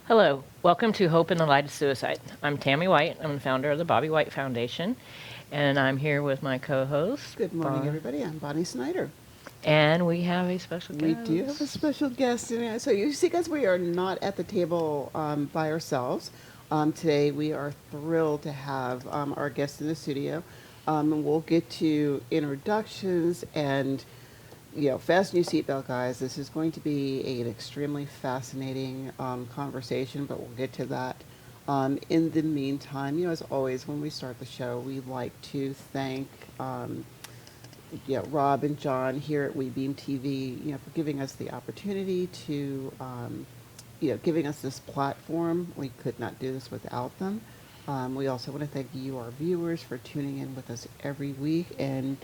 Hello, welcome to Hope in the Light of Suicide. I'm Tammy White. I'm the founder of the Bobby White Foundation, and I'm here with my co-host. Good morning, everybody. I'm Bonnie Snyder. And we have a special guest. We do have a special guest in. So you see, guys, we are not at the table by ourselves. Today, we are thrilled to have our guest in the studio. And we'll get to introductions and, fasten your seatbelt, guys. This is going to be an extremely fascinating conversation, but we'll get to that. In the meantime, as always, when we start the show, we like to thank Rob and John here at WeBeam TV, for giving us the opportunity to, giving us this platform. We could not do this without them. We also want to thank you, our viewers, for tuning in with us every week. And,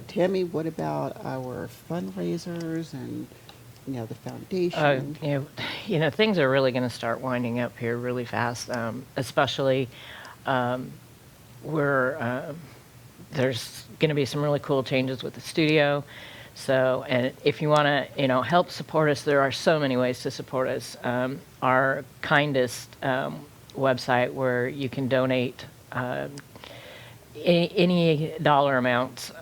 Tammy, what about our fundraisers and, the foundation? Things are really going to start winding up here really fast, especially there's going to be some really cool changes with the studio. So, and if you want to, help support us, there are so many ways to support us. Our kindest website where you can donate any dollar amounts,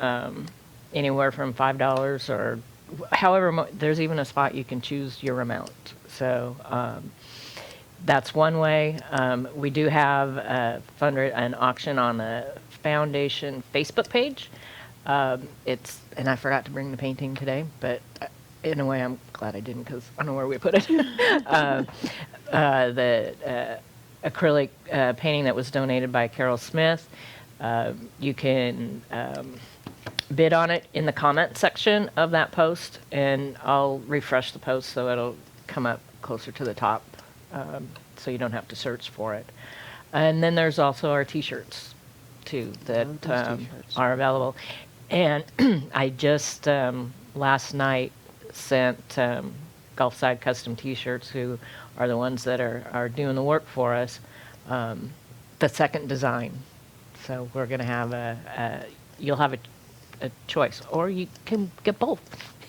anywhere from $5 or however, there's even a spot you can choose your amount. So that's one way. We do have an auction on the foundation Facebook page. And I forgot to bring the painting today, but in a way I'm glad I didn't because I don't know where we put it. The acrylic painting that was donated by Carol Smith. You can bid on it in the comment section of that post, and I'll refresh the post so it'll come up closer to the top, so you don't have to search for it. And then there's also our t-shirts too that are available. And I just last night sent Gulfside Custom T-shirts, who are the ones that are doing the work for us, the second design. So we're going to have you'll have a choice, or you can get both.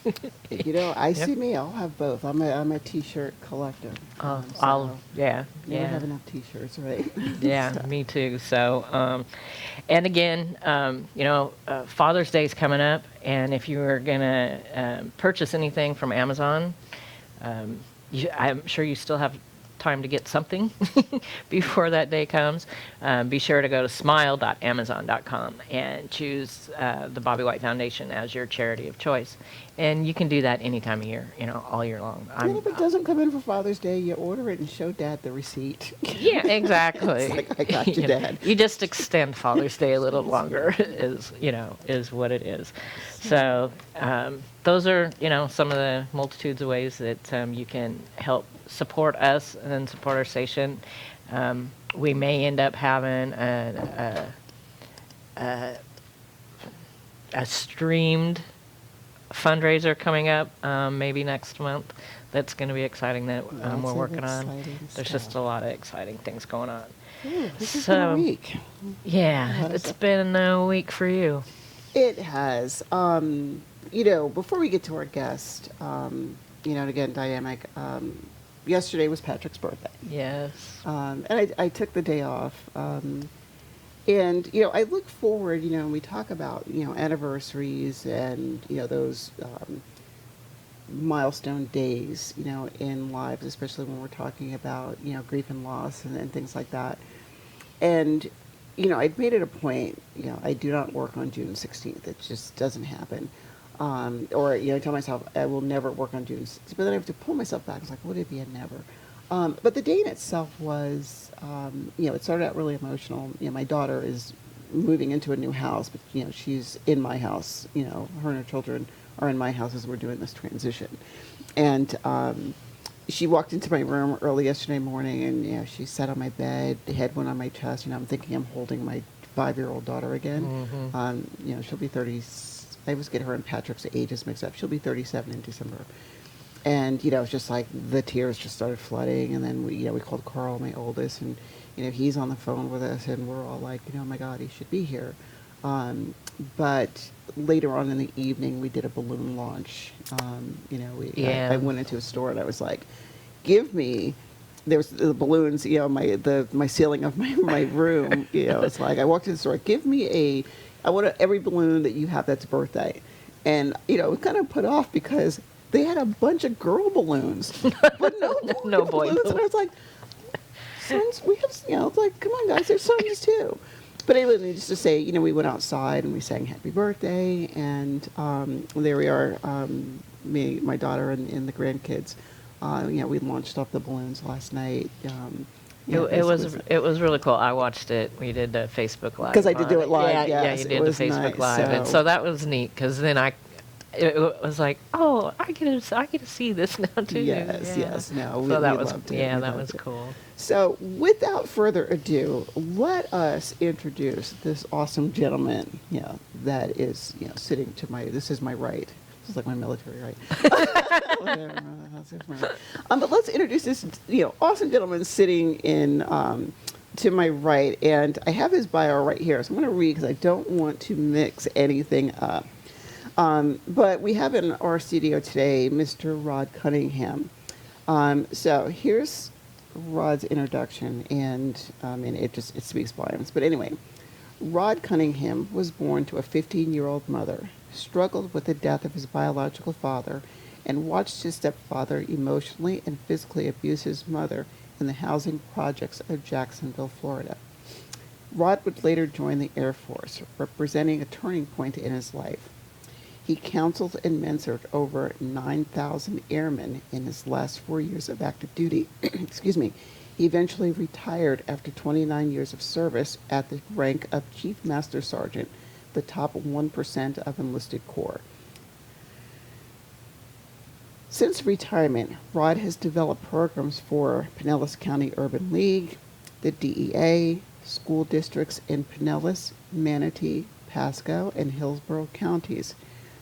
I see me. I'll have both. I'm a t-shirt collector. Yeah. You don't have enough t-shirts, right? Yeah, So. Me too. So, and again, Father's Day is coming up, and if you are gonna purchase anything from Amazon, I'm sure you still have time to get something before that day comes. Be sure to go to smile.amazon.com and choose the Bobby White Foundation as your charity of choice. And you can do that any time of year, all year long. And if it doesn't come in for Father's Day, you order it and show Dad the receipt. Yeah, exactly. It's like, I got you, Dad. You just extend Father's Day a little longer, is what it is. So those are, some of the multitudes of ways that you can help support us and support our station. We may end up having a streamed fundraiser coming up, maybe next month. That's going to be exciting that we're working on. There's just a lot of exciting things going on. Ooh, this has been a week. Yeah, it's been a week for you. It has. Before we get to our guest, and again, dynamic, yesterday was Patrick's birthday. Yes. And I took the day off. And, I look forward, when we talk about, anniversaries and, those milestone days, in lives, especially when we're talking about, grief and loss and things like that. And, I'd made it a point, I do not work on June 16th. It just doesn't happen. Or, I tell myself I will never work on June 16th. But then I have to pull myself back. It's like, would it be a never? But the day in itself was, it started out really emotional. My daughter is moving into a new house, but, she's in my house. Her and her children are in my house as we're doing this transition. And she walked into my room early yesterday morning, and, she sat on my bed, head went on my chest. I'm thinking I'm holding my 5-year-old daughter again. Mm-hmm. She'll be 30. I always get her and Patrick's ages mixed up. She'll be 37 in December. And, it's just like the tears just started flooding. And then we called Carl, my oldest, and, he's on the phone with us, and we're all like, oh my God, he should be here. But later on in the evening, we did a balloon launch. I went into a store and I was like, give me there's the balloons, my ceiling of my room, it's like I walked in the store, I want every balloon that you have that's birthday. And, it was kind of put off because they had a bunch of girl balloons, but no boy, No boy balloons. And I was like, sons, we have, it's like, come on guys, there's sons too. But anyway, needless to say, we went outside and we sang happy birthday, and there we are, me, my daughter, and the grandkids. We launched off the balloons last night. It was really cool. I watched it. We did the Facebook Live. Because I did do it live, Yeah, yes, you it did the was Facebook nice, Live, and so- so that was neat. Because then it was like, oh, I get to see this now too. Yes, Yeah. yes, no, So we that was loved it. yeah, We that loved was it. cool. So, without further ado, let us introduce this awesome gentleman, that is, sitting to this is my right. This is like my military right. But let's introduce this, awesome gentleman sitting in to my right, and I have his bio right here, so I'm going to read because I don't want to mix anything up. But we have in our studio today Mr. Rod Cunningham. So here's Rod's introduction, and it speaks volumes. But anyway, Rod Cunningham was born to a 15-year-old mother, struggled with the death of his biological father, and watched his stepfather emotionally and physically abuse his mother in the housing projects of Jacksonville, Florida. Rod would later join the Air Force, representing a turning point in his life. He counseled and mentored over 9,000 airmen in his last 4 years of active duty. Excuse me. He eventually retired after 29 years of service at the rank of Chief Master Sergeant, the top 1% of enlisted corps. Since retirement, Rod has developed programs for Pinellas County Urban League, the DEA, school districts in Pinellas, Manatee, Pasco, and Hillsborough counties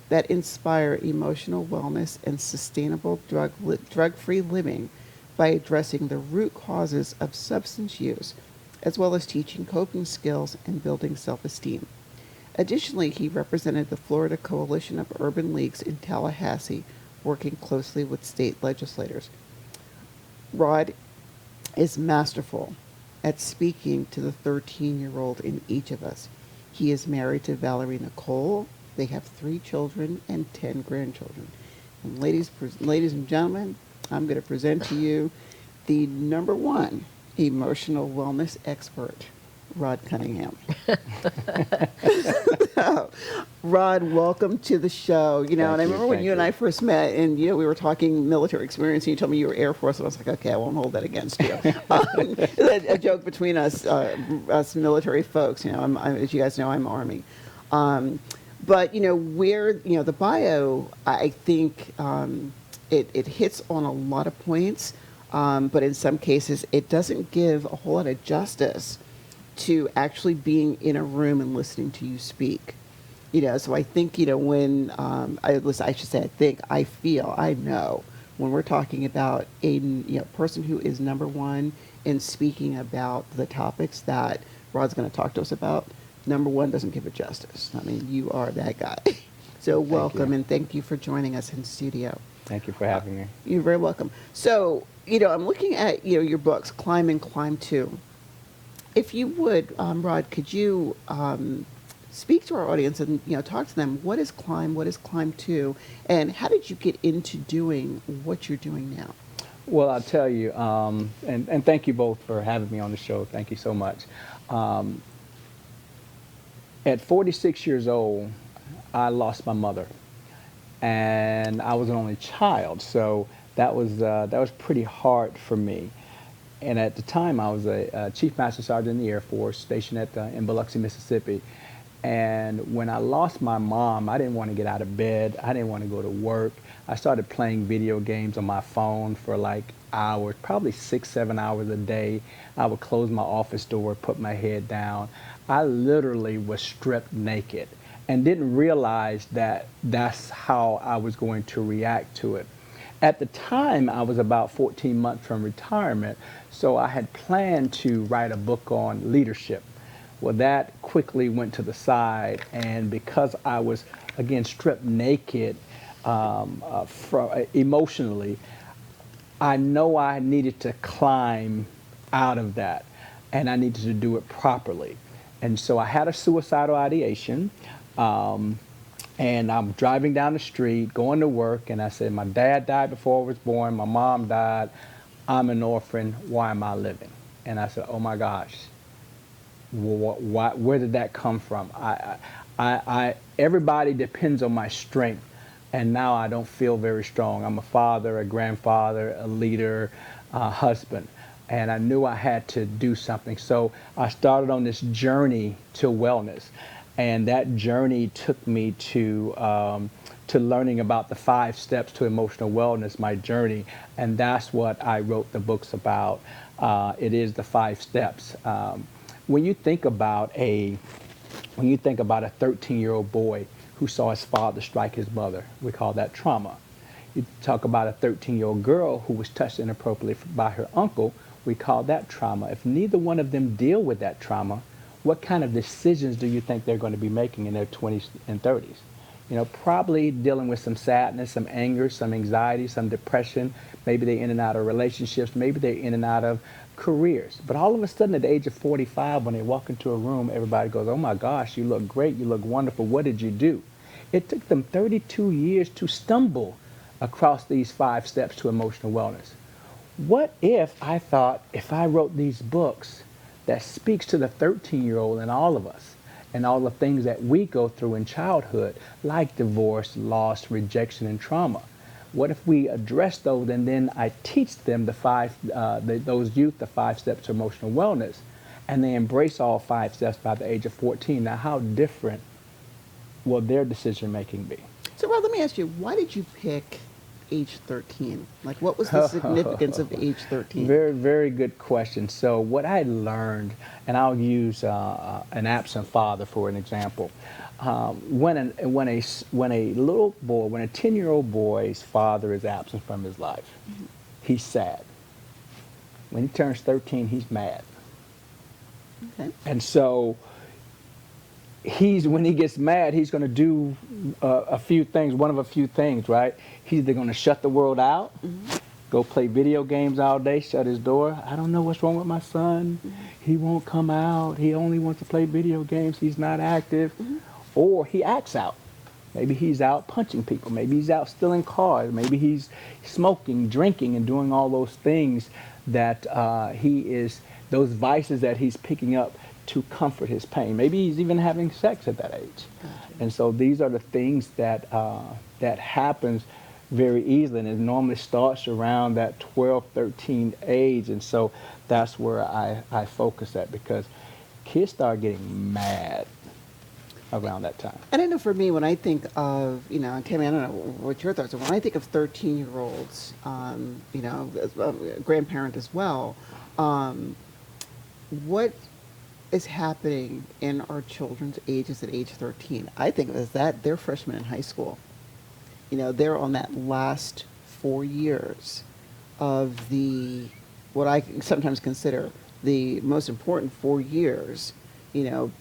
that inspire emotional wellness and sustainable drug-free living by addressing the root causes of substance use, as well as teaching coping skills and building self-esteem. Additionally, he represented the Florida Coalition of Urban Leagues in Tallahassee, working closely with state legislators. Rod is masterful at speaking to the 13-year-old in each of us. He is married to Valerie Nicole. They have 3 children and 10 grandchildren. And ladies and gentlemen, I'm going to present to you the number 1 emotional wellness expert, Rod Cunningham. So, Rod, welcome to the show. And I remember when you and I first met, and we were talking military experience, and you told me you were Air Force, and I was like, okay, I won't hold that against you. A joke between us military folks. As you guys know, I'm Army. But where the bio, I think it hits on a lot of points, but in some cases it doesn't give a whole lot of justice to actually being in a room and listening to you speak. So I think when I feel, I know when we're talking about a person who is number 1 in speaking about the topics that Rod's going to talk to us about. Number 1 doesn't give it justice. I mean, you are that guy. So welcome, and thank you for joining us in studio. Thank you for having me. You're very welcome. So, I'm looking at, your books, Climb and Climb 2. If you would, Rod, could you speak to our audience and, talk to them, what is Climb 2, and how did you get into doing what you're doing now? Well, I'll tell you, and thank you both for having me on the show. Thank you so much. At 46 years old, I lost my mother, and I was an only child, so that was pretty hard for me. And at the time, I was a Chief Master Sergeant in the Air Force, stationed in Biloxi, Mississippi. And when I lost my mom, I didn't want to get out of bed. I didn't want to go to work. I started playing video games on my phone for like hours, probably 6-7 hours a day. I would close my office door, put my head down. I literally was stripped naked and didn't realize that that's how I was going to react to it. At the time, I was about 14 months from retirement, so I had planned to write a book on leadership. Well, that quickly went to the side, and because I was, again, stripped naked emotionally, I know I needed to climb out of that, and I needed to do it properly. And so I had a suicidal ideation, and I'm driving down the street, going to work, and I said, my dad died before I was born, my mom died, I'm an orphan, why am I living? And I said, oh my gosh, where did that come from? Everybody depends on my strength, and now I don't feel very strong. I'm a father, a grandfather, a leader, a husband, and I knew I had to do something. So I started on this journey to wellness, and that journey took me to learning about the 5 steps to emotional wellness, my journey, and that's what I wrote the books about. It is the 5 steps. When you think about a 13-year-old boy who saw his father strike his mother, we call that trauma. You talk about a 13-year-old girl who was touched inappropriately by her uncle, we call that trauma. If neither one of them deal with that trauma, what kind of decisions do you think they're going to be making in their 20s and 30s? You know, probably dealing with some sadness, some anger, some anxiety, some depression. Maybe they're in and out of relationships. Maybe they're in and out of careers. But all of a sudden at the age of 45, when they walk into a room, everybody goes, oh my gosh, you look great, you look wonderful, what did you do? It took them 32 years to stumble across these 5 steps to emotional wellness. What if I thought, if I wrote these books that speaks to the 13-year-old in all of us, and all the things that we go through in childhood, like divorce, loss, rejection, and trauma. What if we address those, and then I teach them those youth the 5 steps to emotional wellness, and they embrace all 5 steps by the age of 14? Now, how different will their decision making be? So, Rod, let me ask you, why did you pick age 13? Like, what was the significance of age 13? Very, very good question. So what I learned, and I'll use an absent father for an example. When a little boy, when a 10-year-old boy's father is absent from his life, he's sad. When he turns 13, he's mad. Okay. And so when he gets mad, he's going to do a few things, one of a few things, right? He's either going to shut the world out, go play video games all day, shut his door. I don't know what's wrong with my son. He won't come out. He only wants to play video games. He's not active. Or he acts out. Maybe he's out punching people. Maybe he's out stealing cars. Maybe he's smoking, drinking, and doing all those things that those vices that he's picking up to comfort his pain. Maybe he's even having sex at that age. Gotcha. And so these are the things that happens very easily, and it normally starts around that 12, 13 age. And so that's where I focus at, because kids start getting mad around that time. And I know for me, when I think of, Tammy, I don't know what your thoughts are. When I think of 13-year-olds, as a grandparent as well, what is happening in our children's ages at age 13? I think of it as that they're freshmen in high school. They're on that last 4 years of what I sometimes consider the most important 4 years,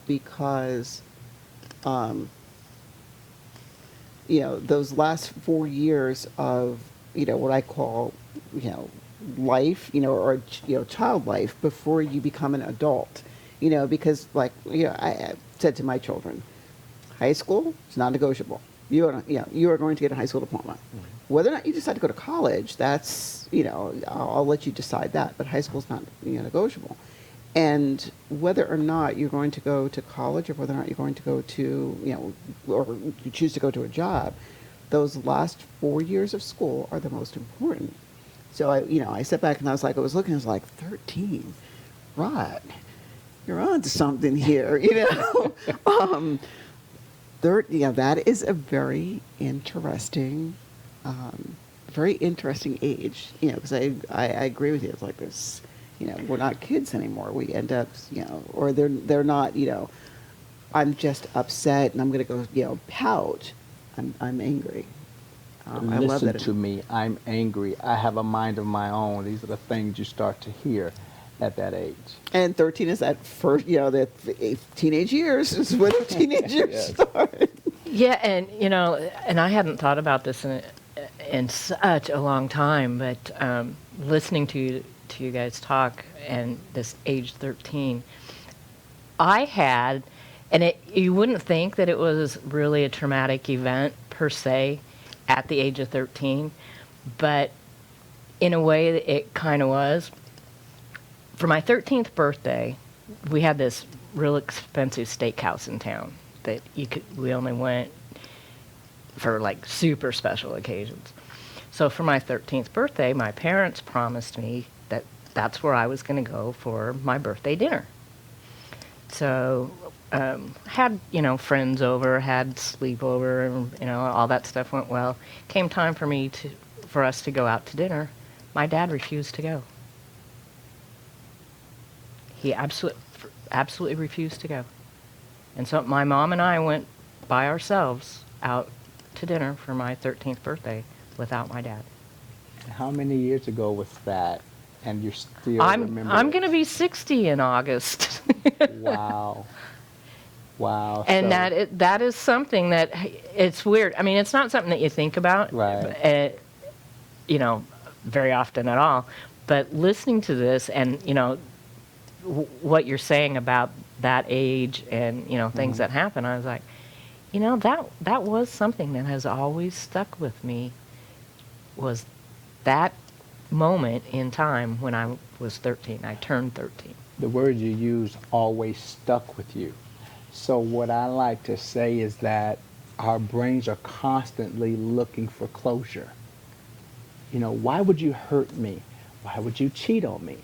because those last 4 years of, what I call, life, or child life before you become an adult, because I said to my children, high school is non-negotiable. You are going to get a high school diploma. Whether or not you decide to go to college, that's, I'll let you decide that, but high school is not negotiable. And whether or not you're going to go to college, or whether or not you're going to go to, or you choose to go to a job, those last 4 years of school are the most important. So I sat back and I was looking, I was like, 13, Rod, you're on to something here, that is a very interesting age, because I agree with you. It's like this, we're not kids anymore. We end up, or they're not, I'm just upset and I'm going to go, pout. I'm angry. I love Listen that. to me. I'm angry. I have a mind of my own. These are the things you start to hear at that age. And 13 is that first, the teenage years is when the teenage years start. Yeah, and and I hadn't thought about this in such a long time, but listening to you guys talk and this age 13, I had, and you wouldn't think that it was really a traumatic event per se at the age of 13, but in a way it kind of was. For my 13th birthday, we had this real expensive steakhouse in town that we only went for like super special occasions. So for my 13th birthday, my parents promised me that that's where I was going to go for my birthday dinner. So had, friends over, had sleepover, and, all that stuff went well. Came time for us to go out to dinner. My dad refused to go. He absolutely refused to go. And so my mom and I went by ourselves out to dinner for my 13th birthday without my dad. How many years ago was that? And you still remember I'm it? going to be 60 in August. Wow. Wow. And So- that is something that, it's weird. I mean, it's not something that you think about, Right. Very often at all. But listening to this and, what you're saying about that age and, things that happen, I was like, that was something that has always stuck with me, was that moment in time when I was 13. I turned 13. The word you use always stuck with you. So what I like to say is that our brains are constantly looking for closure. Why would you hurt me? Why would you cheat on me?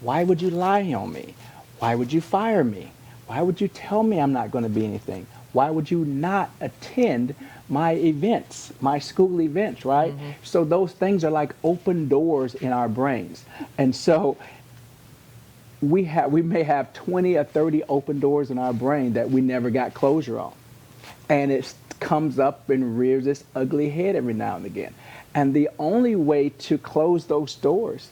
Why would you lie on me? Why would you fire me? Why would you tell me I'm not going to be anything? Why would you not attend my events, my school events, right? Mm-hmm. So those things are like open doors in our brains. And so we may have 20 or 30 open doors in our brain that we never got closure on. And it comes up and rears its ugly head every now and again. And the only way to close those doors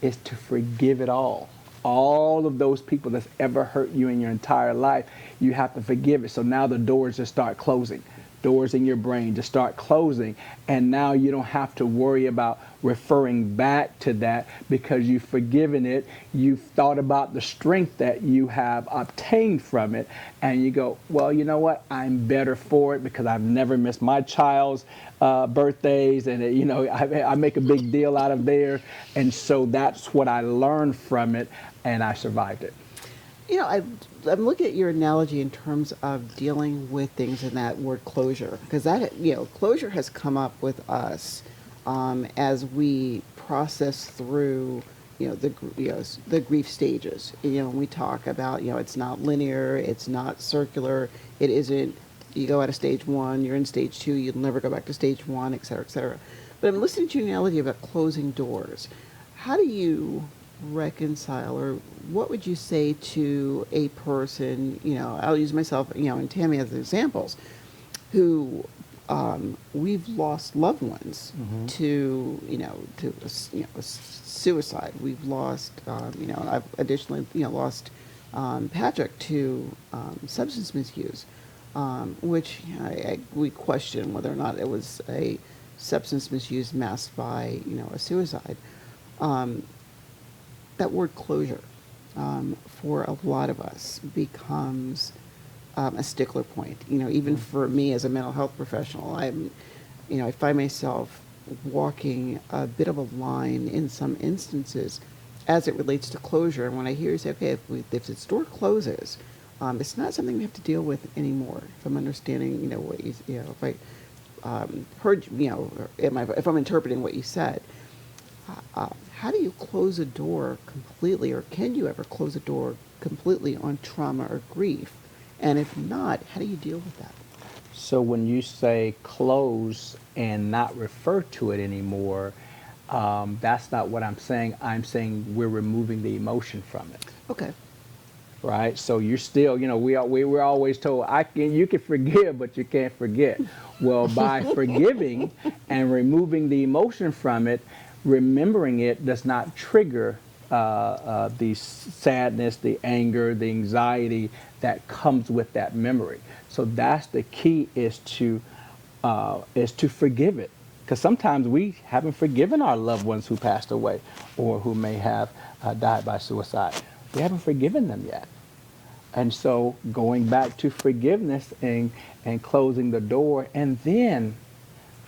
is to forgive it all. All of those people that's ever hurt you in your entire life, you have to forgive it. So now the doors just start closing. Doors in your brain just start closing. And now you don't have to worry about referring back to that because you've forgiven it. You've thought about the strength that you have obtained from it. And you go, well, you know what? I'm better for it because I've never missed my child's birthdays. And, I make a big deal out of theirs. And so that's what I learned from it. And I survived it. I'm looking at your analogy in terms of dealing with things in that word closure, because that, closure has come up with us as we process through, the grief stages. We talk about, it's not linear, it's not circular, it isn't, you go out of stage one, you're in stage two, you'll never go back to stage one, et cetera, et cetera. But I'm listening to your analogy about closing doors. How do you reconcile, or what would you say to a person, I'll use myself, and Tammy as examples, who we've lost loved ones to suicide. We've lost, I've additionally, lost Patrick to substance misuse, which we question whether or not it was a substance misuse masked by, a suicide. That word closure, for a lot of us, becomes a stickler point. Even for me as a mental health professional, I find myself walking a bit of a line in some instances as it relates to closure. And when I hear you say, okay, if this door closes, it's not something we have to deal with anymore. If I'm understanding, what if I heard, if I'm interpreting what you said. How do you close a door completely, or can you ever close a door completely on trauma or grief? And if not, how do you deal with that? So when you say close and not refer to it anymore, that's not what I'm saying. I'm saying we're removing the emotion from it. Okay. Right? So you're still, we're always told, you can forgive, but you can't forget. Well, by forgiving and removing the emotion from it, remembering it does not trigger the sadness, the anger, the anxiety that comes with that memory. So that's the key, is to forgive it. Because sometimes we haven't forgiven our loved ones who passed away or who may have died by suicide. We haven't forgiven them yet. And so going back to forgiveness and closing the door, and then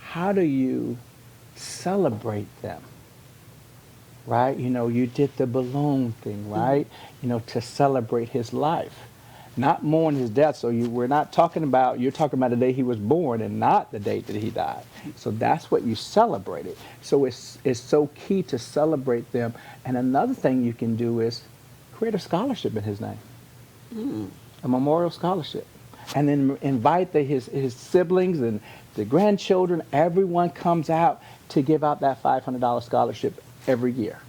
how do you celebrate them? Right? You know, you did the balloon thing, right? You know, to celebrate his life. Not mourn his death. So we're not talking about, you're talking about the day he was born and not the date that he died. So that's what you celebrated. So it's so key to celebrate them. And another thing you can do is create a scholarship in his name, a memorial scholarship. And then invite his siblings and the grandchildren. Everyone comes out to give out that $500 scholarship every year,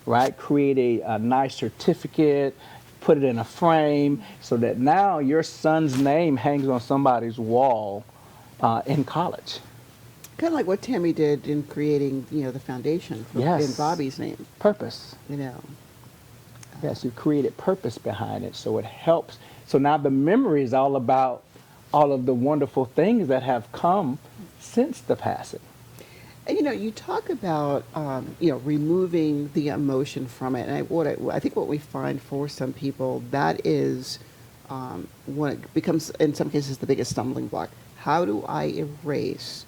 right? Create a nice certificate, put it in a frame so that now your son's name hangs on somebody's wall in college. Kind of like what Tammy did in creating, you know, the foundation in Bobby's name. Purpose. You know. Yes, you created purpose behind it, so it helps. So now the memory is all about all of the wonderful things that have come since the passing. And, you know, you talk about, you know, removing the emotion from it. And I think what we find for some people, that is when it becomes, in some cases, the biggest stumbling block. How do I erase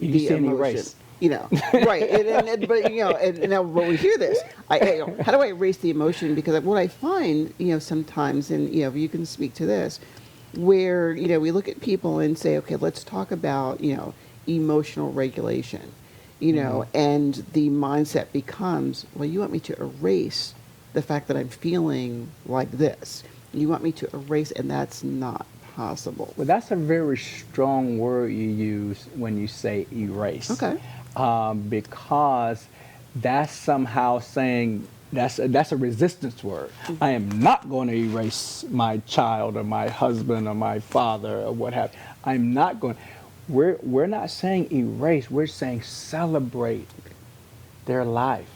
the emotion? Erase. You know, right. But, you know, and now when we hear this, you know, how do I erase the emotion? Because what I find, you know, sometimes, and, you know, you can speak to this, where, you know, we look at people and say, okay, let's talk about, you know, emotional regulation. You know, and the mindset becomes, well, you want me to erase the fact that I'm feeling like this. You want me to erase, and that's not possible. Well, that's a very strong word you use when you say erase. Okay. Because that's somehow saying, that's a resistance word. I am not going to erase my child or my husband or my father or what have you. I'm not going. We're not saying erase, we're saying celebrate their life.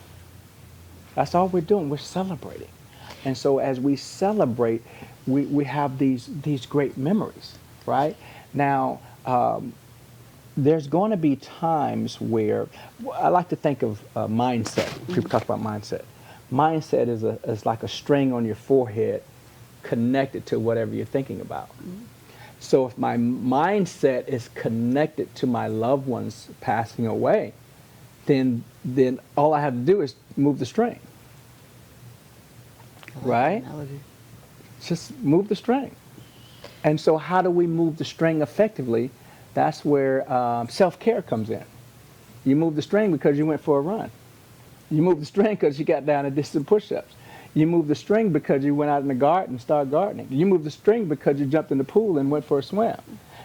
That's all we're doing, we're celebrating. And so as we celebrate, we have these great memories, right? Now, there's going to be times where, I like to think of mindset. People talk about mindset. Mindset is like a string on your forehead connected to whatever you're thinking about. So if my mindset is connected to my loved ones passing away, then all I have to do is move the string. Right? Just move the string. And so how do we move the string effectively? That's where self-care comes in. You move the string because you went for a run. You move the string because you got down and did some push-ups. You move the string because you went out in the garden and started gardening. You move the string because you jumped in the pool and went for a swim.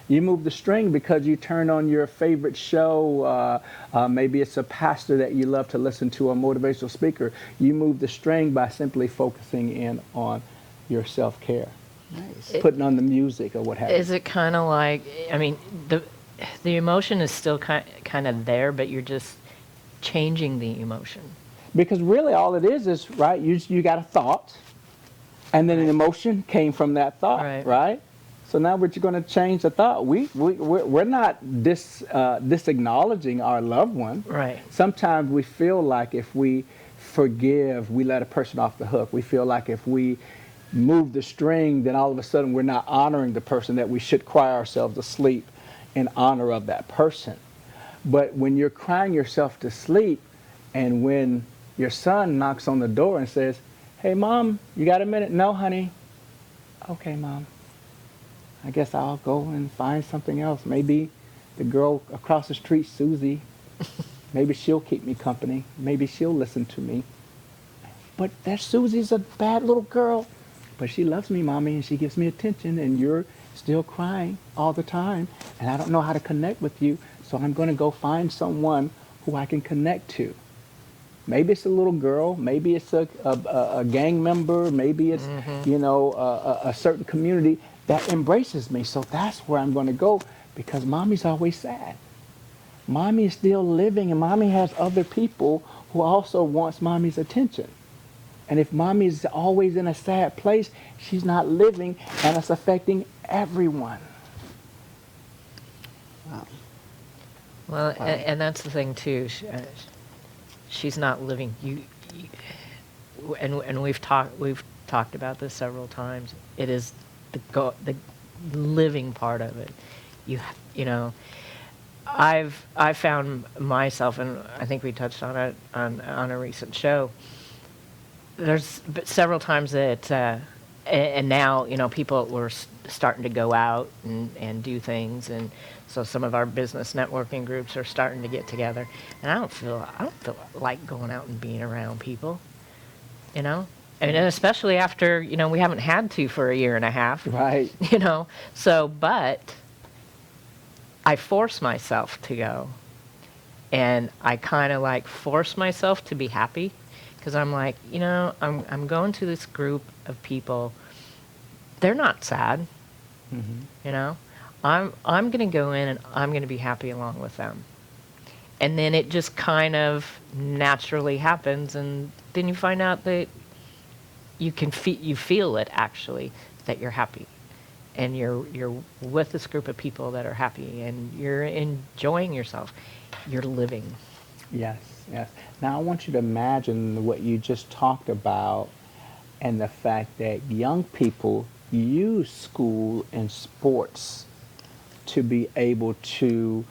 You move the string because you turned on your favorite show. Maybe it's a pastor that you love to listen to, a motivational speaker. You move the string by simply focusing in on your self-care. Nice. Putting on the music or what have you. Is it kind of like, I mean, the emotion is still kind of there, but you're just changing the emotion? Because really all it is right, you got a thought, and then an emotion came from that thought, right? So now we're going to change the thought. We're not disacknowledging our loved one. Right. Sometimes we feel like if we forgive, we let a person off the hook. We feel like if we move the string, then all of a sudden we're not honoring the person, that we should cry ourselves to sleep in honor of that person. But when you're crying yourself to sleep, and when your son knocks on the door and says, "Hey, Mom, you got a minute?" "No, honey." "Okay, Mom. I guess I'll go and find something else. Maybe the girl across the street, Susie, maybe she'll keep me company. Maybe she'll listen to me. But that Susie's a bad little girl. But she loves me, Mommy, and she gives me attention, and you're still crying all the time, and I don't know how to connect with you, so I'm going to go find someone who I can connect to." Maybe it's a little girl, maybe it's a gang member, maybe it's, you know, a certain community that embraces me. So that's where I'm going to go, because Mommy's always sad. Mommy is still living, and Mommy has other people who also wants Mommy's attention. And if Mommy's always in a sad place, she's not living, and it's affecting everyone. Wow. Well, Wow. and that's the thing too. She's not living. And we've talked about this several times. It is the living part of it. You know, I've found myself, and I think we touched on it on a recent show. There's several times that, and now, people were starting to go out and do things, and so some of our business networking groups are starting to get together, and I don't feel like going out and being around people, and especially after, we haven't had to for a year and a half, Right. so, but I force myself to go, and I kind of like force myself to be happy. Because I'm like, I'm going to this group of people. They're not sad, I'm going to go in and I'm going to be happy along with them. And then it just kind of naturally happens, and then you find out that you feel it actually, that you're happy, and you're with this group of people that are happy, and you're enjoying yourself. You're living. Yes, yes. Now I want you to imagine what you just talked about and the fact that young people use school and sports to be able to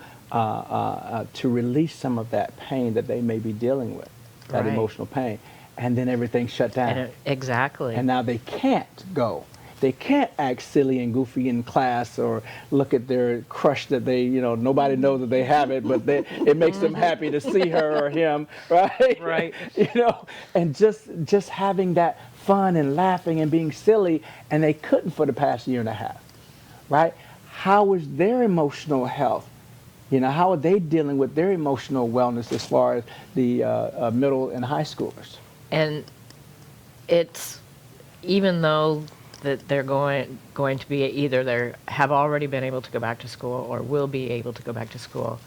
release some of that pain that they may be dealing with, that Right. emotional pain, and then everything shut down. Exactly. And now they can't go. They can't act silly and goofy in class or look at their crush that they, nobody knows that they have it, but it makes them happy to see her or him, right? Right. And just having that fun and laughing and being silly, and they couldn't for the past year and a half, right? How is their emotional health? How are they dealing with their emotional wellness as far as the middle and high schoolers? And it's, even though that they're going to be either they have already been able to go back to school or will be able to go back to school,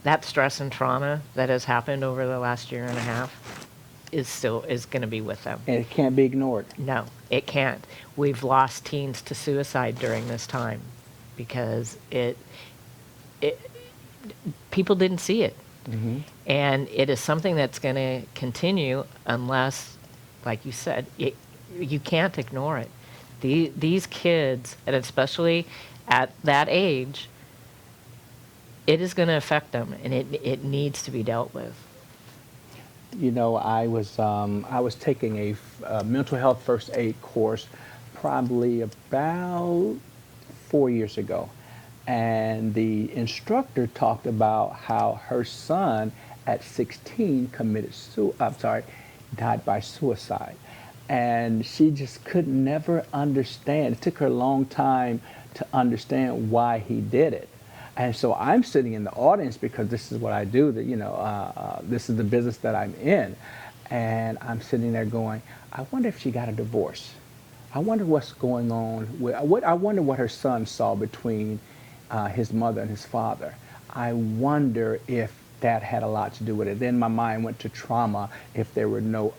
that stress and trauma that has happened over the last year and a half is going to be with them. And it can't be ignored. No, it can't. We've lost teens to suicide during this time because people didn't see it. Mm-hmm. And it is something that's going to continue unless, like you said, you can't ignore it. These kids, and especially at that age, it is going to affect them, and it needs to be dealt with. I was taking a mental health first aid course probably about 4 years ago, and the instructor talked about how her son at 16 died by suicide. And she just could never understand. It took her a long time to understand why he did it. And so I'm sitting in the audience because this is what I do. This is the business that I'm in. And I'm sitting there going, I wonder if she got a divorce. I wonder what's going on. I wonder what her son saw between his mother and his father. I wonder if that had a lot to do with it. Then my mind went to trauma, if there were no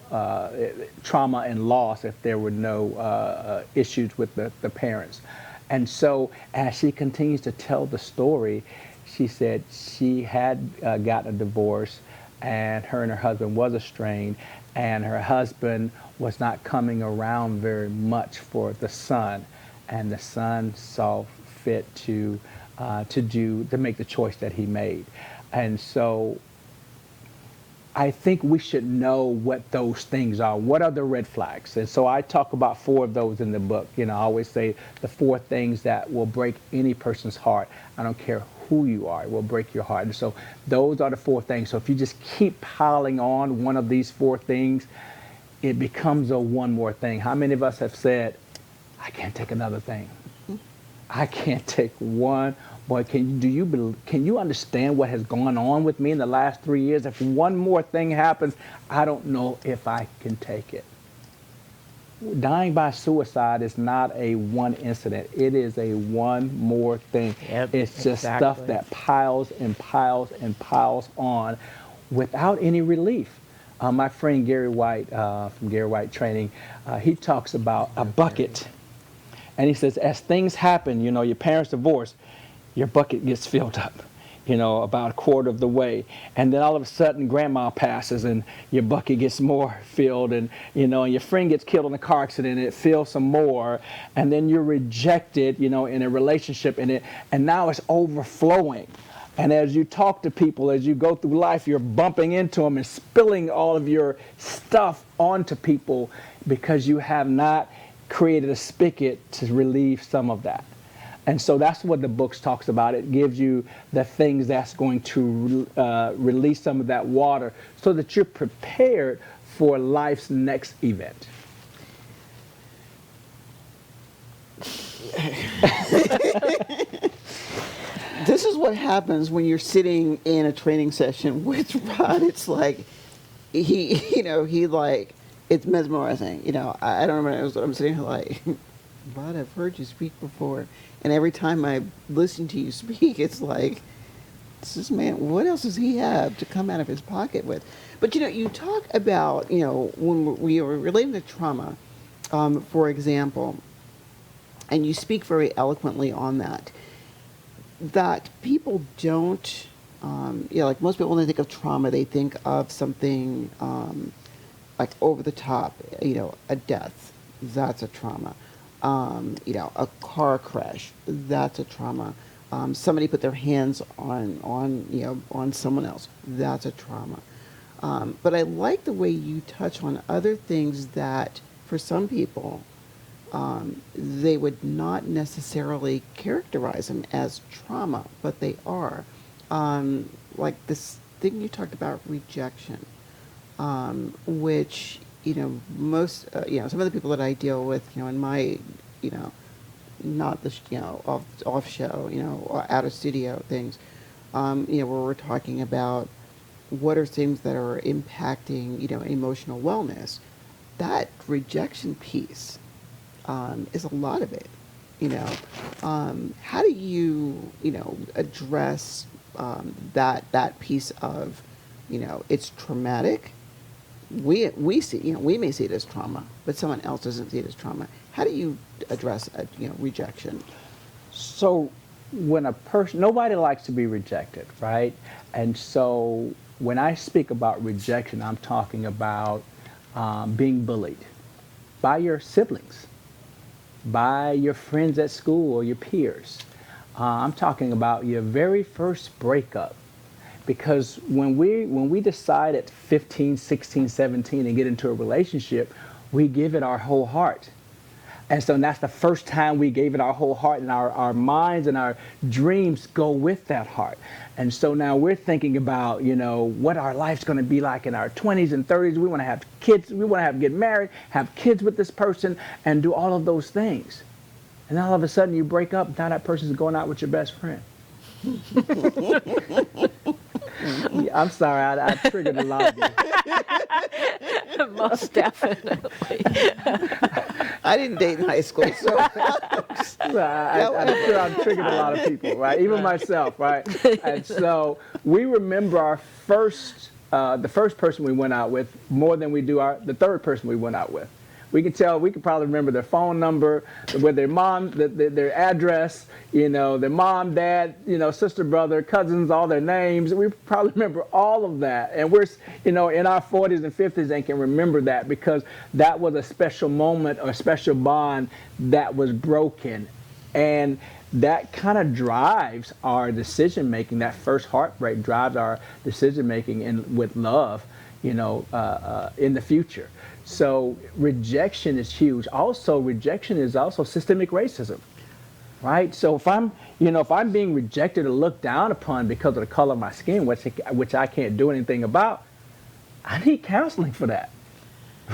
trauma and loss, if there were no issues with the parents. And so as she continues to tell the story, she said she had gotten a divorce, and her husband was estranged, and her husband was not coming around very much for the son, and the son saw fit to make the choice that he made. And so I think we should know what those things are. What are the red flags? And so I talk about 4 of those in the book. I always say the 4 things that will break any person's heart. I don't care who you are, it will break your heart. And so those are the 4 things. So if you just keep piling on one of these 4 things, it becomes a one more thing. How many of us have said, I can't take another thing? I can't take one. Boy, can you understand what has gone on with me in the last 3 years? If one more thing happens, I don't know if I can take it. Dying by suicide is not a one incident. It is a one more thing. Yep, it's just stuff exactly. that piles and piles and piles on without any relief. My friend Gary White from Gary White Training, he talks about a bucket. And he says, as things happen, your parents divorce, your bucket gets filled up. about a quarter of the way. And then all of a sudden grandma passes and your bucket gets more filled, and and your friend gets killed in a car accident and it fills some more. And then you're rejected, in a relationship, and now it's overflowing. And as you talk to people, as you go through life, you're bumping into them and spilling all of your stuff onto people because you have not created a spigot to relieve some of that. And so that's what the book talks about. It gives you the things that's going to release some of that water so that you're prepared for life's next event. This is what happens when you're sitting in a training session with Rod. It's like he like, it's mesmerizing. I don't remember. I'm sitting here like, Rod, I've heard you speak before, and every time I listen to you speak, it's like, this man, what else does he have to come out of his pocket with? But you talk about when we are relating to trauma, for example, and you speak very eloquently on that. That people don't, like most people, when they think of trauma, they think of something like over the top, a death, that's a trauma. A car crash, that's a trauma. Somebody put their hands on someone else, that's a trauma. But I like the way you touch on other things that, for some people, they would not necessarily characterize them as trauma, but they are. Like this thing you talked about, rejection, which, most, some of the people that I deal with, in my, not the, off show, or out of studio things, where we're talking about what are things that are impacting, emotional wellness, that rejection piece, is a lot of it. How do you address that piece of, it's traumatic. We see, we may see it as trauma, but someone else doesn't see it as trauma. How do you address rejection? So when a person, nobody likes to be rejected, right? And so when I speak about rejection, I'm talking about being bullied by your siblings, by your friends at school or your peers. I'm talking about your very first breakup. Because when we decide at 15, 16, 17 and get into a relationship, we give it our whole heart. And so that's the first time we gave it our whole heart, and our minds and our dreams go with that heart. And so now we're thinking about, what our life's going to be like in our 20s and 30s. We want to have kids. We want to get married, have kids with this person, and do all of those things. And all of a sudden you break up, now that person's going out with your best friend. I'm sorry, I triggered a lot of you. Most definitely. I didn't date in high school, so I'm sure I've triggered a lot of people, right? Even myself, right? And so we remember our the first person we went out with more than we do the third person we went out with. We could probably remember their phone number, with their mom, their address, their mom, dad, sister, brother, cousins, all their names. We probably remember all of that. And we're, in our 40s and 50s and can remember that because that was a special moment or a special bond that was broken. And that kind of drives our decision making. That first heartbreak drives our decision making with love, in the future. So rejection is huge. Also, rejection is also systemic racism, right? So if I'm being rejected or looked down upon because of the color of my skin, which I can't do anything about, I need counseling for that,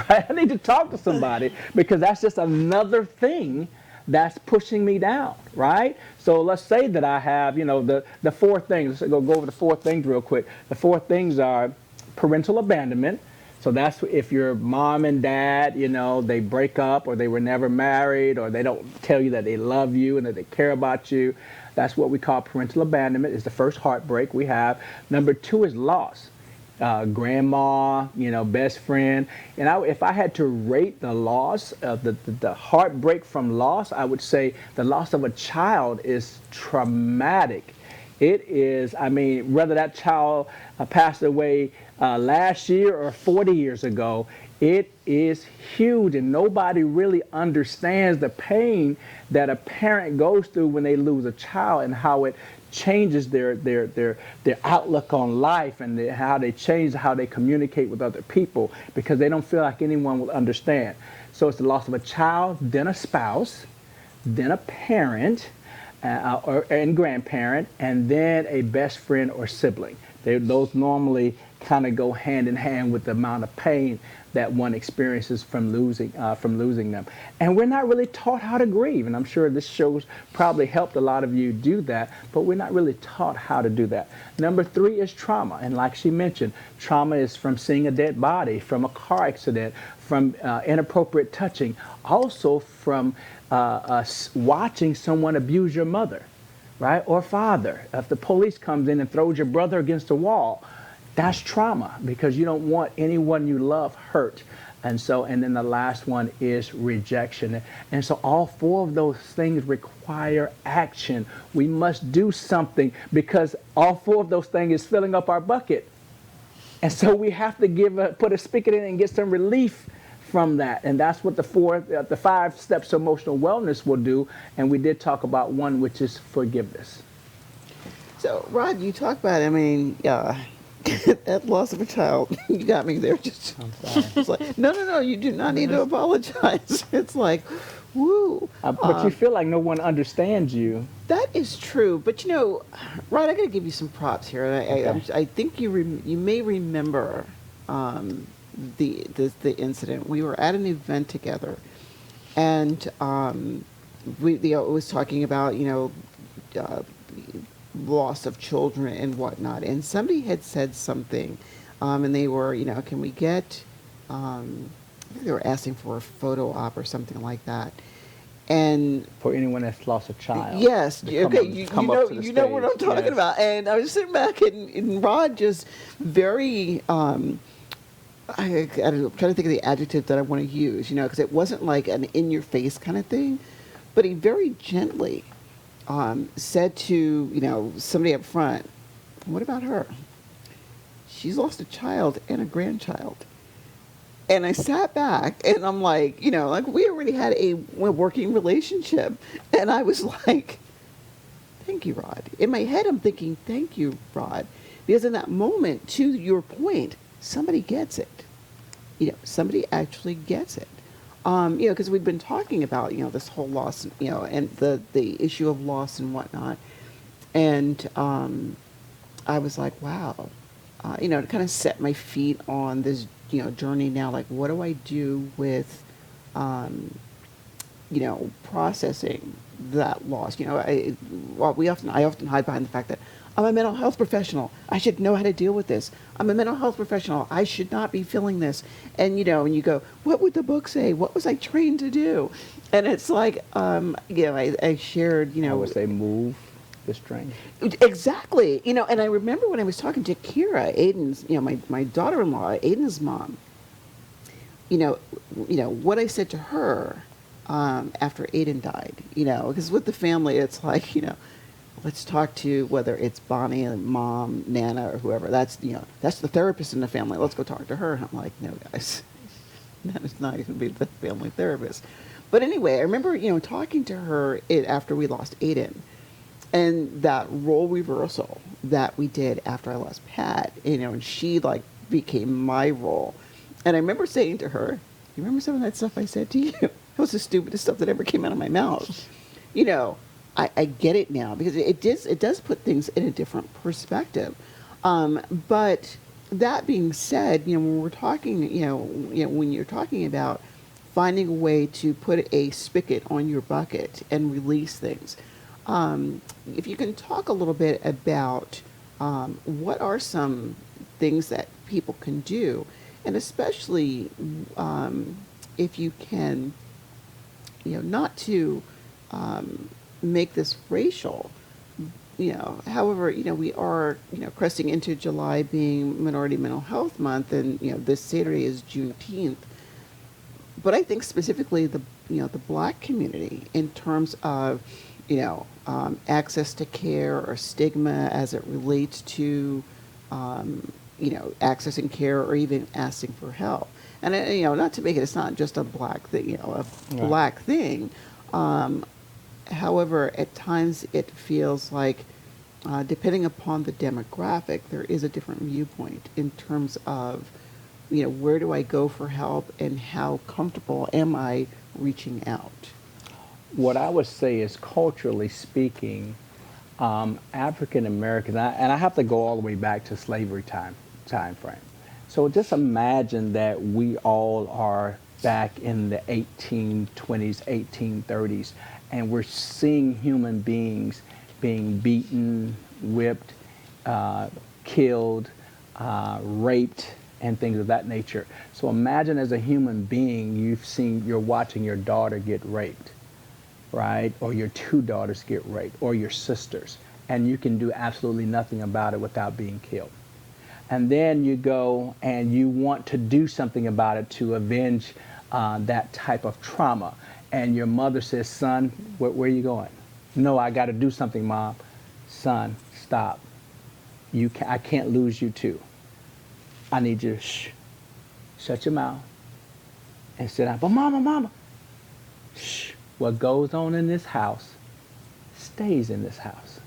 right? I need to talk to somebody because that's just another thing that's pushing me down, right? So let's say that I have, the four things. Let's go over the four things real quick. The four things are parental abandonment. So that's if your mom and dad, they break up or they were never married or they don't tell you that they love you and that they care about you. That's what we call parental abandonment. It's the first heartbreak we have. Number two is loss. Grandma, best friend. And if I had to rate the loss of the heartbreak from loss, I would say the loss of a child is traumatic. It is, I mean, whether that child passed away last year or 40 years ago, it is huge, and nobody really understands the pain that a parent goes through when they lose a child, and how it changes their outlook on life, and how they change how they communicate with other people, because they don't feel like anyone will understand. So it's the loss of a child, then a spouse, then a parent, and grandparent, and then a best friend or sibling. Those normally kind of go hand in hand with the amount of pain that one experiences from losing them. And we're not really taught how to grieve, and I'm sure this show's probably helped a lot of you do that, but we're not really taught how to do that. Number 3 is trauma, and like she mentioned, trauma is from seeing a dead body, from a car accident, from inappropriate touching, also from watching someone abuse your mother, right, or father. If the police comes in and throws your brother against the wall, that's trauma, because you don't want anyone you love hurt. And then the last one is rejection. And so all 4 of those things require action. We must do something, because all 4 of those things is filling up our bucket. And so we have to put a spigot in and get some relief from that. And that's what the 5 steps to emotional wellness will do. And we did talk about one, which is forgiveness. So, Rod, you talk about, I mean, that loss of a child, you got me there. Just, I'm sorry. it's like, no, you do not need to apologize. It's like, woo. But you feel like no one understands you. That is true. But, you know, Rod, I got to give you some props here. And I think you may remember the incident. We were at an event together, and we was talking about, loss of children and whatnot, and somebody had said something, and they were, can we get, I think they were asking for a photo op or something like that, and For anyone that's lost a child. yes, to come okay, up- you come know up to the you know what I'm stage, talking yes. about, and I was sitting back, and Rod just very, I'm trying to think of the adjective that I want to use, because it wasn't like an in-your-face kind of thing, but he very gently said to, somebody up front, what about her? She's lost a child and a grandchild. And I sat back, and I'm like, like we already had a working relationship. And I was like, thank you, Rod. In my head, I'm thinking, thank you, Rod. Because in that moment, to your point, somebody gets it. Somebody actually gets it. Because we've been talking about, this whole loss, and the issue of loss and whatnot. And I was like, wow, to kind of set my feet on this, journey now, like, what do I do with, processing that loss? I often hide behind the fact that I'm a mental health professional. I should know how to deal with this. I'm a mental health professional. I should not be feeling this. And, and you go, what would the book say? What was I trained to do? And it's like, I shared, I would say move the string. Exactly. And I remember when I was talking to Kira, Aiden's, my daughter-in-law, Aiden's mom, what I said to her after Aiden died, because with the family, it's like, let's talk to, whether it's Bonni and mom, Nana, or whoever. That's the therapist in the family. Let's go talk to her. And I'm like, no, guys, Nana's not going to be the family therapist. But anyway, I remember, talking to her after we lost Aiden, and that role reversal that we did after I lost Pat, and she became my role. And I remember saying to her, you remember some of that stuff I said to you? That was the stupidest stuff that ever came out of my mouth. I get it now, because it does put things in a different perspective. But that being said, when we're talking, when you're talking about finding a way to put a spigot on your bucket and release things, if you can talk a little bit about what are some things that people can do, and especially if you can, not to make this racial, however, we are, cresting into July being Minority Mental Health Month, and, this Saturday is Juneteenth. But I think specifically the Black community, in terms of, access to care or stigma as it relates to, accessing care or even asking for help. And, not to make it, it's not just a black thing, a black thing. However, at times it feels like, depending upon the demographic, there is a different viewpoint in terms of, where do I go for help and how comfortable am I reaching out? What I would say is, culturally speaking, African Americans, and I have to go all the way back to slavery time frame. So just imagine that we all are back in the 1820s, 1830s, and we're seeing human beings being beaten, whipped, killed, raped, and things of that nature. So imagine, as a human being, you're watching your daughter get raped, right? Or your two daughters get raped, or your sisters, and you can do absolutely nothing about it without being killed. And then you go and you want to do something about it to avenge that type of trauma. And your mother says, son, where are you going? No, I got to do something, Mom. Son, stop. I can't lose you too. I need you to shut your mouth and sit down. But Mama, shh. What goes on in this house stays in this house.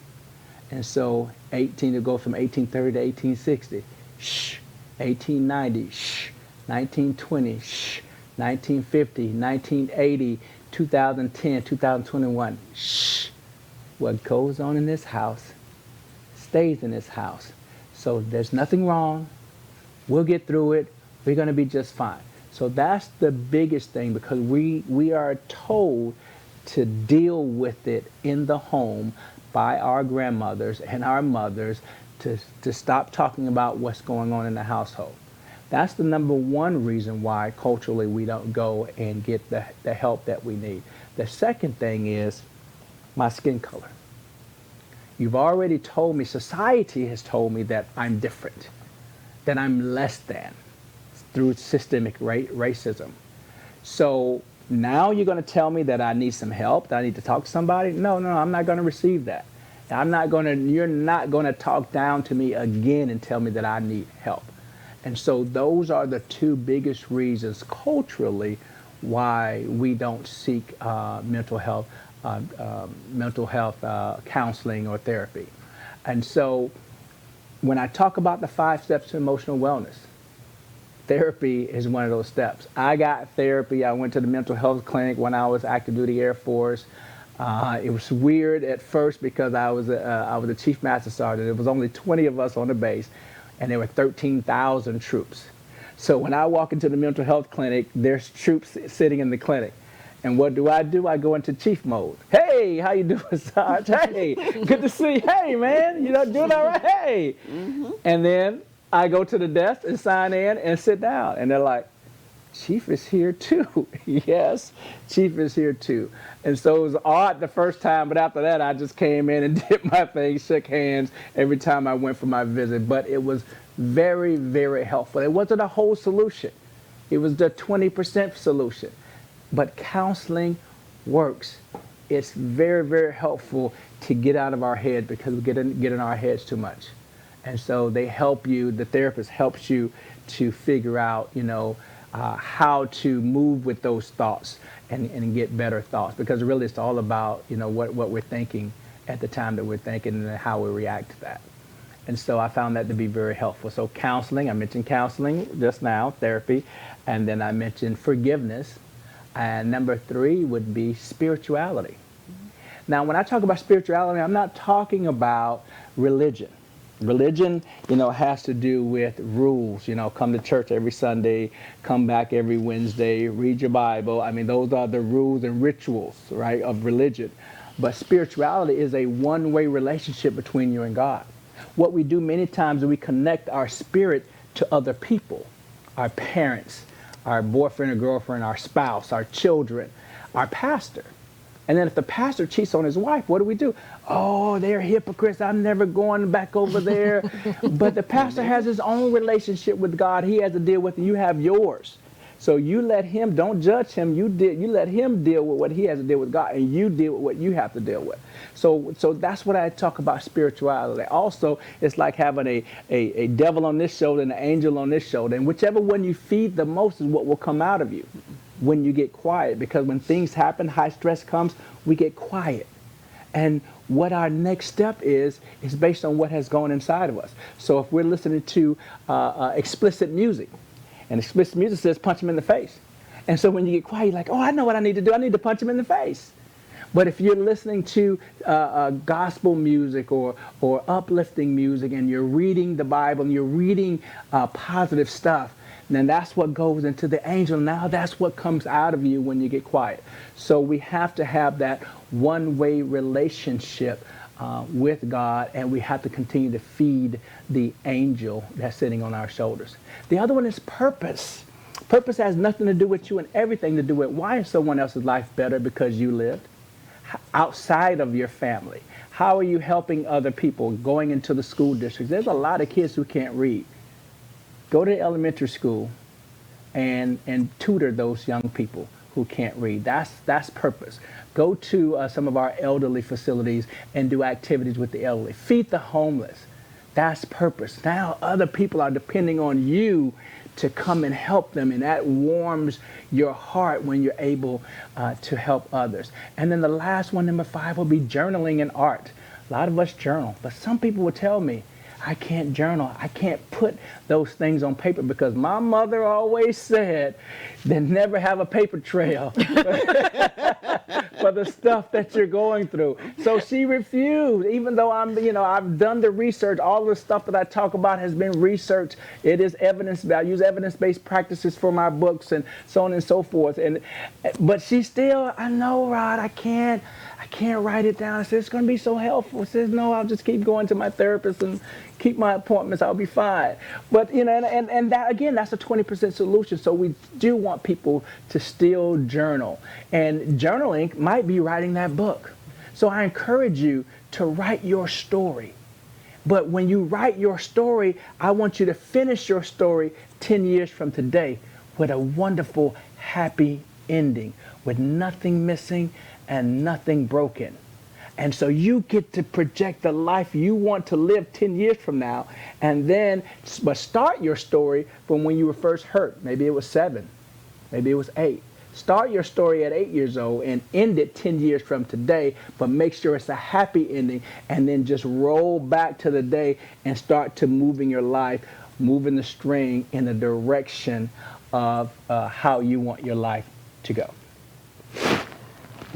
And so to go from 1830 to 1860, shh, 1890, shh, 1920, shh, 1950, 1980, 2010, 2021, shh. What goes on in this house stays in this house. So there's nothing wrong. We'll get through it. We're going to be just fine. So that's the biggest thing, because we are told to deal with it in the home by our grandmothers and our mothers, to stop talking about what's going on in the household. That's the number one reason why culturally we don't go and get the help that we need. The second thing is my skin color. You've already told me, society has told me that I'm different, that I'm less than, through systemic racism. So now you're going to tell me that I need some help, that I need to talk to somebody? No, I'm not going to receive that. You're not going to talk down to me again and tell me that I need help. And so those are the two biggest reasons culturally why we don't seek mental health counseling or therapy. And so when I talk about the 5 steps to emotional wellness, therapy is one of those steps. I got therapy. I went to the mental health clinic when I was active duty Air Force. It was weird at first because I was a chief master sergeant. There was only 20 of us on the base, and there were 13,000 troops. So when I walk into the mental health clinic, there's troops sitting in the clinic. And what do? I go into chief mode. Hey, how you doing, Sarge? Hey, good to see you. Hey, man, you know, doing all right? Hey. Mm-hmm. And then I go to the desk and sign in and sit down. And they're like, Chief is here too. Yes, Chief is here too. And so it was odd the first time, but after that, I just came in and did my thing, shook hands every time I went for my visit. But it was very, very helpful. It wasn't a whole solution. It was the 20% solution. But counseling works. It's very, very helpful to get out of our head, because we get in our heads too much. And so they help you, the therapist helps you to figure out, how to move with those thoughts and get better thoughts, because really it's all about, what we're thinking at the time that we're thinking and how we react to that. And so I found that to be very helpful. So counseling, I mentioned counseling just now, therapy, and then I mentioned forgiveness. And number 3 would be spirituality. Now, when I talk about spirituality, I'm not talking about religion. Religion, has to do with rules. Come to church every Sunday, come back every Wednesday, read your Bible. I mean, those are the rules and rituals, right, of religion. But spirituality is a one-way relationship between you and God. What we do many times is we connect our spirit to other people, our parents, our boyfriend or girlfriend, our spouse, our children, our pastor. And then if the pastor cheats on his wife, what do? Oh, they're hypocrites. I'm never going back over there. But the pastor has his own relationship with God. He has to deal with it. You have yours. So you let him, don't judge him. You let him deal with what he has to deal with God, and you deal with what you have to deal with. So that's what I talk about spirituality. Also, it's like having a devil on this shoulder and an angel on this shoulder, and whichever one you feed the most is what will come out of you when you get quiet. Because when things happen, high stress comes, we get quiet. And what our next step is based on what has gone inside of us. So if we're listening to explicit music, and explicit music says punch him in the face. And so when you get quiet, you're like, oh, I know what I need to do. I need to punch him in the face. But if you're listening to gospel music or uplifting music, and you're reading the Bible and you're reading positive stuff, then that's what goes into the angel. Now that's what comes out of you when you get quiet. So we have to have that one-way relationship with God, and we have to continue to feed the angel that's sitting on our shoulders. The other one is purpose. Purpose has nothing to do with you and everything to do with why is someone else's life better because you lived outside of your family. How are you helping other people going into the school districts? There's a lot of kids who can't read. Go to elementary school and tutor those young people who can't read. That's purpose. Go to some of our elderly facilities and do activities with the elderly. Feed the homeless. That's purpose. Now other people are depending on you to come and help them, and that warms your heart when you're able to help others. And then the last one, number 5, will be journaling and art. A lot of us journal, but some people will tell me, I can't journal. I can't put those things on paper because my mother always said they never have a paper trail for the stuff that you're going through. So she refused, even though I've done the research. All the stuff that I talk about has been researched. It is evidence. I use evidence-based practices for my books and so on and so forth. But she still, I know, Rod, I can't write it down. I said, it's going to be so helpful. I says, no, I'll just keep going to my therapist and keep my appointments. I'll be fine. But, and that, again, that's a 20% solution. So we do want people to still journal. And journaling might be writing that book. So I encourage you to write your story. But when you write your story, I want you to finish your story 10 years from today with a wonderful, happy ending, with nothing missing and nothing broken. And so you get to project the life you want to live 10 years from now, and then but start your story from when you were first hurt. Maybe it was 7, maybe it was 8. Start your story at 8 years old and end it 10 years from today, but make sure it's a happy ending, and then just roll back to the day and start to moving your life, moving the string in the direction of how you want your life to go.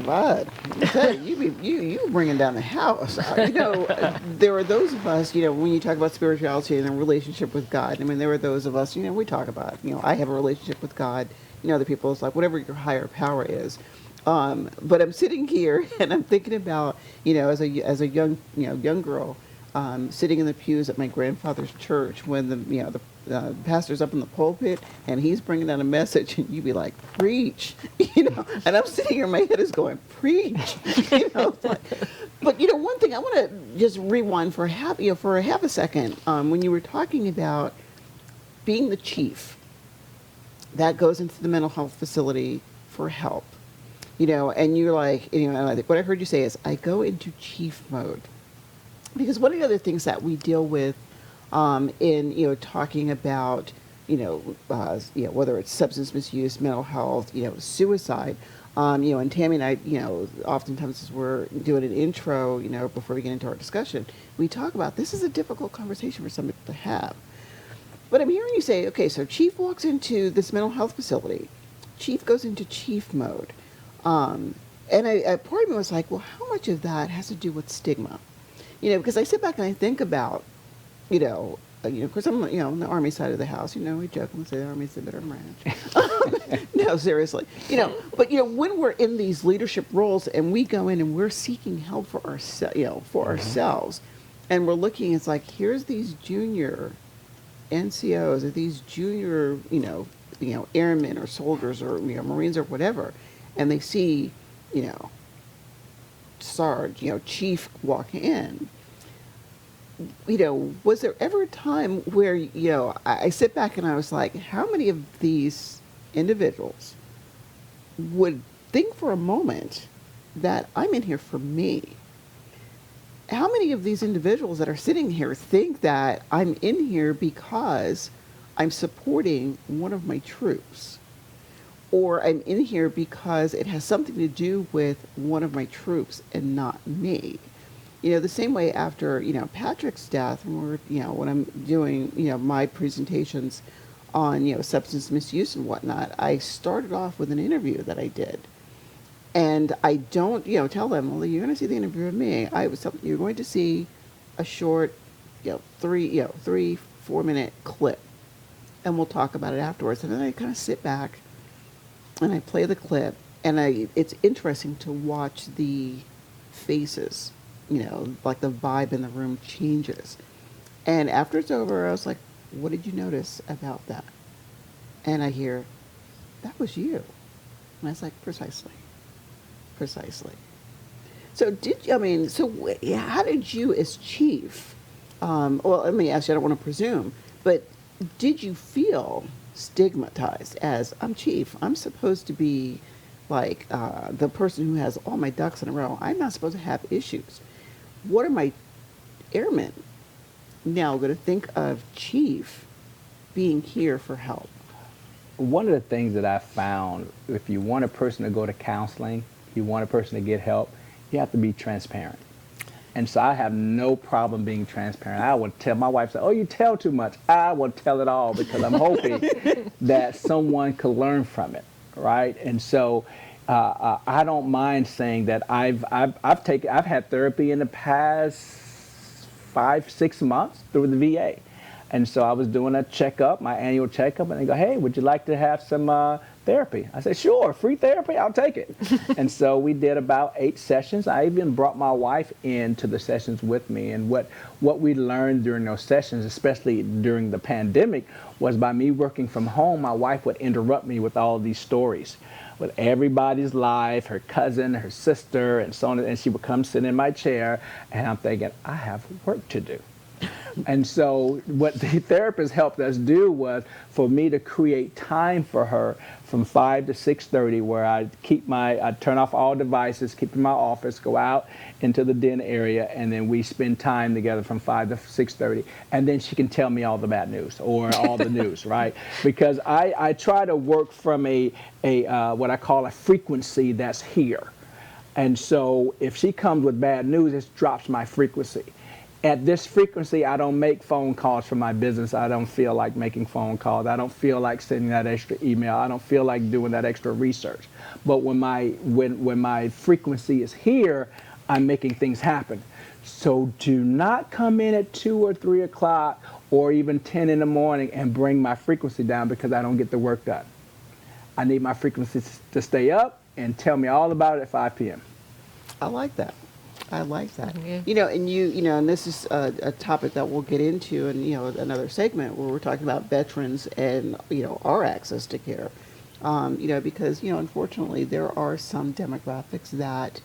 Bud, I tell you, you bringing down the house. There are those of us, when you talk about spirituality and a relationship with God. I mean, there are those of us, we talk about, I have a relationship with God. Other people, it's like whatever your higher power is. But I'm sitting here and I'm thinking about, as a young girl, sitting in the pews at my grandfather's church when the pastor's up in the pulpit and he's bringing down a message, and you'd be like, preach, and I'm sitting here, my head is going, preach, But one thing I want to just rewind for half a second. When you were talking about being the chief that goes into the mental health facility for help, and you're like, and I think what I heard you say is, I go into chief mode. Because one of the other things that we deal with in talking about whether it's substance misuse, mental health, suicide, and Tammy and I, oftentimes as we're doing an intro, before we get into our discussion, we talk about this is a difficult conversation for some people to have. But I'm hearing you say, okay, so Chief walks into this mental health facility, Chief goes into chief mode, and a part of me was like, well, how much of that has to do with stigma? Because I sit back and I think about, of course I'm, on the Army side of the house, we joke and say the Army's the bitter branch. No, seriously. But, when we're in these leadership roles and we go in and we're seeking help for ourselves, and we're looking, it's like, here's these junior NCOs or these junior, airmen or soldiers or, Marines or whatever, and they see, Sarge, Chief walk in. Was there ever a time where, I sit back and I was like, how many of these individuals would think for a moment that I'm in here for me. How many of these individuals that are sitting here think that I'm in here because I'm supporting one of my troops? Or I'm in here because it has something to do with one of my troops and not me. The same way after, Patrick's death, when I'm doing, my presentations on, substance misuse and whatnot, I started off with an interview that I did. And I don't, tell them, well, you're going to see the interview with me. You're going to see a short, 3-4 minute clip, and we'll talk about it afterwards. And then I kind of sit back and I play the clip, and it's interesting to watch the faces, like the vibe in the room changes. And after it's over, I was like, what did you notice about that? And I hear, that was you. And I was like, precisely. So how did you as chief, well, let me ask you, I don't want to presume, but did you feel stigmatized as, I'm chief, I'm supposed to be like the person who has all my ducks in a row. I'm not supposed to have issues. What are my airmen now going to think of chief being here for help? One of the things that I found, if you want a person to go to counseling, you want a person to get help, you have to be transparent. And so I have no problem being transparent. I would tell my wife, oh, you tell too much. I will tell it all because I'm hoping that someone could learn from it, right? And so I don't mind saying that I've had therapy in the past 5-6 months through the VA. And so I was doing a checkup, my annual checkup, and they go, hey, would you like to have some therapy? I said, sure, free therapy, I'll take it. And so we did about 8 sessions. I even brought my wife into the sessions with me. And what we learned during those sessions, especially during the pandemic, was by me working from home, my wife would interrupt me with all of these stories, with everybody's life, her cousin, her sister, and so on. And she would come sit in my chair, and I'm thinking, I have work to do. And so what the therapist helped us do was for me to create time for her from 5 to 6:30, where I'd turn off all devices, keep in my office, go out into the den area, and then we spend time together from 5 to 6:30. And then she can tell me all the bad news or all the news, right? Because I try to work from a what I call a frequency that's here. And so if she comes with bad news, it drops my frequency. At this frequency, I don't make phone calls for my business. I don't feel like making phone calls. I don't feel like sending that extra email. I don't feel like doing that extra research. But when my frequency is here, I'm making things happen. So do not come in at 2 or 3 o'clock or even 10 in the morning and bring my frequency down because I don't get the work done. I need my frequency to stay up and tell me all about it at 5 p.m. I like that. Yeah. And this is a topic that we'll get into in, another segment where we're talking about veterans and, our access to care. Because, unfortunately, there are some demographics that,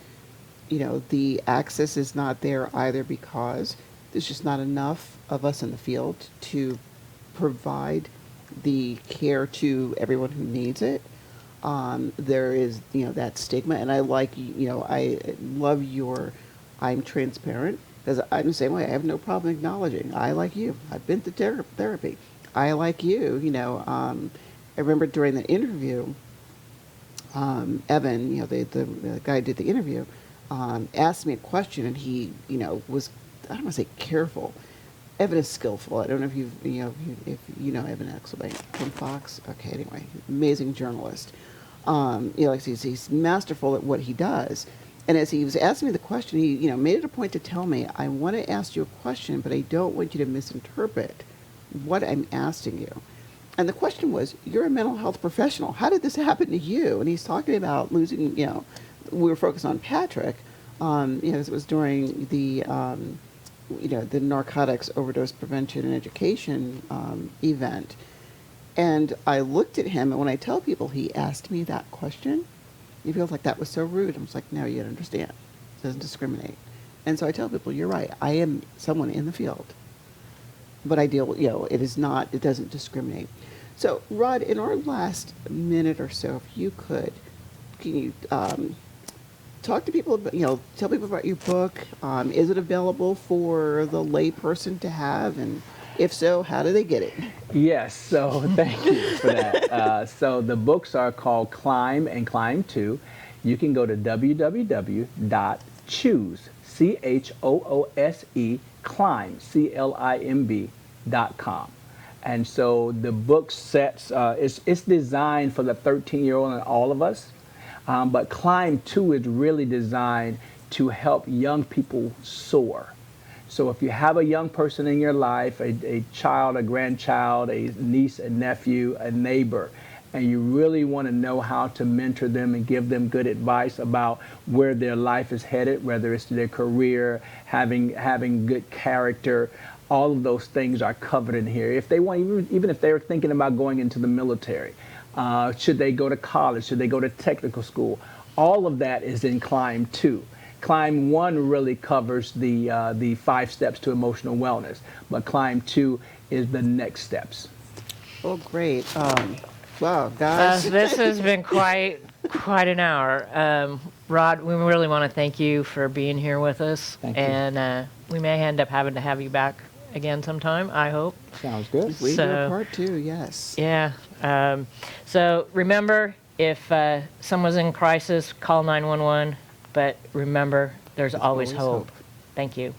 the access is not there either because there's just not enough of us in the field to provide the care to everyone who needs it. There is, that stigma. And I love your I'm transparent because I'm the same way. I have no problem acknowledging. I, like you, I've been to therapy. I, like you, I remember during the interview, Evan, the guy who did the interview, asked me a question, and he, was, I don't want to say careful. Evan is skillful. I don't know if if you know Evan Exelbank from Fox. Okay, anyway, amazing journalist. He's masterful at what he does. And as he was asking me the question, he, made it a point to tell me, I want to ask you a question, but I don't want you to misinterpret what I'm asking you. And the question was, you're a mental health professional. How did this happen to you? And he's talking about losing, we were focused on Patrick, it was during the, the narcotics overdose prevention and education event. And I looked at him, and when I tell people he asked me that question, he feels like that was so rude. I was like, no, you don't understand. It doesn't discriminate. And so I tell people, you're right. I am someone in the field. But I deal, it doesn't discriminate. So, Rod, in our last minute or so, if you could, can you talk to people about, tell people about your book? Is it available for the lay person to have? And if so, how do they get it? Yes, so thank you for that. So the books are called Climb and Climb 2. You can go to www.choose, CHOOSE, climb, CLIMB.com. And so the book sets, it's designed for the 13-year-old and all of us, but Climb 2 is really designed to help young people soar. So if you have a young person in your life, a child, a grandchild, a niece, a nephew, a neighbor, and you really want to know how to mentor them and give them good advice about where their life is headed, whether it's their career, having good character, all of those things are covered in here. If they want, even if they're thinking about going into the military, should they go to college, should they go to technical school, all of that is in Climb 2. Climb 1 really covers the 5 steps to emotional wellness, but Climb 2 is the next steps. Oh, great. Wow, guys. This has been quite an hour. Rod, we really want to thank you for being here with us. Thank you. And we may end up having to have you back again sometime, I hope. Sounds good. We do So- a part 2, yes. Yeah. So remember, if someone's in crisis, call 911. But remember, there's always always hope. hope. Thank you.